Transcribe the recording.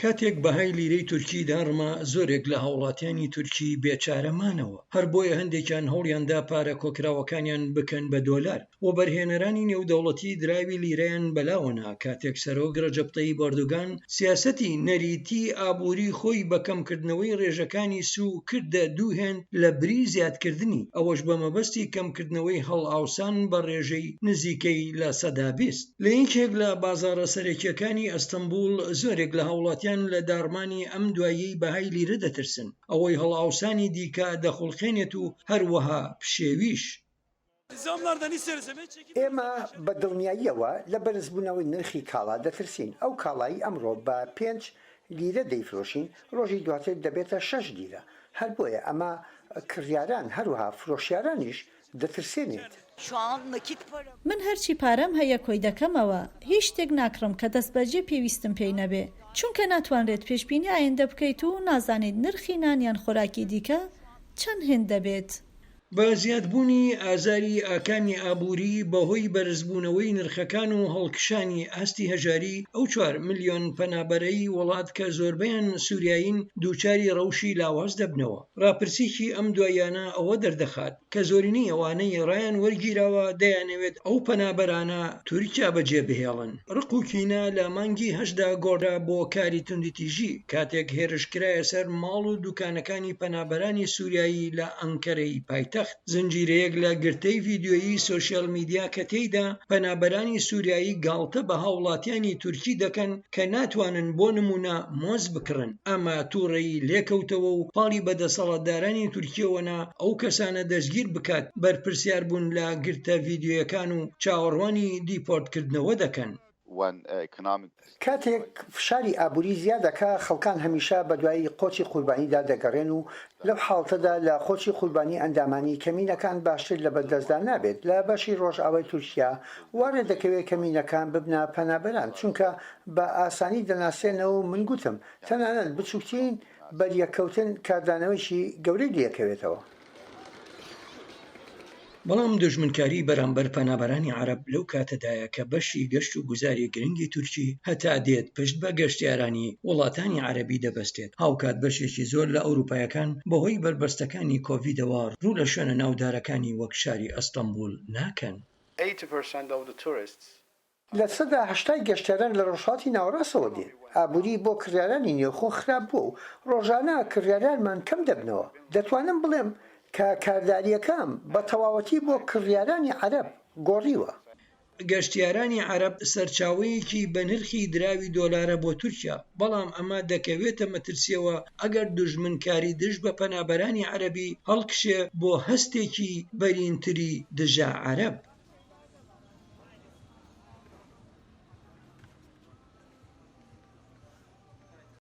کاتێک بەهای لیرەی تورکی داڕما زۆرێک لە هاوڵاتیانی تورکی بێچارەمانەوە، هەر بۆیە هەندێکیان هەوڵیاندا پارە کۆکراوەکانیان بکەن بە دۆلار و بەرهێنەرانی نێودەوڵەتی دراوی لیرەیان بەلاوەنا کاتێک سەرۆک ڕەجەب تەیب ئەردۆغان سیاسەتی نەریتی ئابووری خۆی بە کەمکردنەوەی ڕێژەکانی سوو کردە دوو هێند لە بری زیادکردنی، ئەوەش بە مەبەستی کەمکردنەوەی هەڵئاوسان بە ڕێژەی نزیکەی لە سەدا 20. لە یەکێک لە بازاڕە سەرەکیەکانی ئەستەمبول زۆرێک لە هاوڵاتیان لە دارمانی ئەم دواییەی بەهای لیرە دەترسن، ئەوەی هەڵئاوسانی دیکە دەخوڵخێنێت و هەروەها پشێویش. ئێمە بە دڵنیاییەوە لە بەرزبوونەوەی نرخی کاڵا دەترسین. ئەو کاڵایی ئەمڕۆ بە 5 لیرە دەیفرۆشین، ڕۆژی دواتر دەبێتە 6 لیرە. هەر بۆیە ئەمە کڕیاران هەروها فرۆشیارانیش دەترسێنێت. من هەرچی پارەم هەیە کۆی دەکەمەوە، هیچ شتێک ناکڕم کە دەستبەجێ پێویستم پێی نەبێ، چونکە ناتوانرێت پێشبینی ئایندە بکەیت و نازانیت نرخی نانیان خۆراکی دیکە چەند هێند دەبێت. بە زیادبوونی ئازاری ئاکامی ئابووری بەهۆی بەرزبوونەوەی نرخەکان و هەڵکشانی ئاستی هەژاری، ئەو 4 ملیۆن پەنابەرەی وڵات کە زۆربەیان سووریایین دووچاری ڕەوشی لاواز دەبنەوە. ڕاپرسیی ئەم دوایانە ئەوە دەردەخات کە زۆرینەی ئەوانەی ڕایان وەرگیراوە دەیانەوێت ئەو پەنابەرانە تورکیا بەجێ بهێڵن. ڕق و کینە لە مانگی 8دا گۆڕا بۆ کاری توندتیژی کاتێک هێرشکرایە سەر ماڵ و دوکانەکانی پەنابەرانی سووریایی لە ئەنکەرەی پایتەخت. زنجیرەیەک لە گرتەی ڤیدیۆیی سۆشیال میدیا کە تێیدا پەنابەرانی سووریایی گاڵتە بە هاوڵاتیانی تورکی دەکەن کە ناتوانن بۆ نمونە مۆز بکڕن، ئەمە تووڕەیی لێکەوتەوە و پاڵی بەدەسەڵاتدارانی تورکیەوەنا ئەو کەسانە دەستگیر بکات بەرپرسیار بوون لە گرتە ڤیدیۆیەکان و چاوەڕوانی دیپۆرتکردنەوە دەکەن. کاتێک فشاری ئابووری زیادەکە خەڵکان هەمیشە بە دوای قۆچی قوربانیدا دەگەڕێن و لەو حاڵتەدا لە قۆچی قوربانی ئەندامانی کەمینەکان باشتر لە بەردەستدا نابێت. لە بەشی ڕۆژئاوای تورکیا وارە دەکەوێت کەمینەکان ببنە پەنابەران چونکە بە ئاسانی دەناسێنەوە و من گوتم تەنانەت بچووکترین بەریەکەوتن کاردانەوەیشی گەورەی لێکەوێتەوە. بەڵام دژمنکاری بەرامبەر پەنابەرانی عەرەب لەو کاتەدایە کە بەشی گەشت و گوزاری گرنگی تورکی هەتا دێت پشت بە گەشتیارانی وڵاتانی عەرەبی دەبەستێت. هاوکات بەشێکی زۆر لە ئەوروپایەکان بەهۆی بربەستەکانی کۆڤیدەوە ڕوو لە شوێنە ناودارەکانی وەک شاری ئەستەمبول ناکەن. 80% لە 80% گەشتیاران لە ڕۆژهاتی ناوەڕاستەوە دێن. ئابووری بۆ کڕیارانی نێوخۆ خراپ بوو و ڕۆژانە کڕیارانمان کەم دەبنەوە. دەتوانم بڵێم کە کارداریەکەم بە تەواوەتی بۆ کڕیارانی عەرەب گۆڕیوە. گەشتیارانی عەرەب سەرچاوەیەکی بە نرخی دراوی دۆلارە بۆ تورکیا، بەڵام ئەمە دەکەوێتە مەترسیەوە ئەگەر دژمنکاری دژ بە پەنابەرانی عەرەبی هەڵکشێ بۆ هەستێکی بەرینتری دژە عەرەب.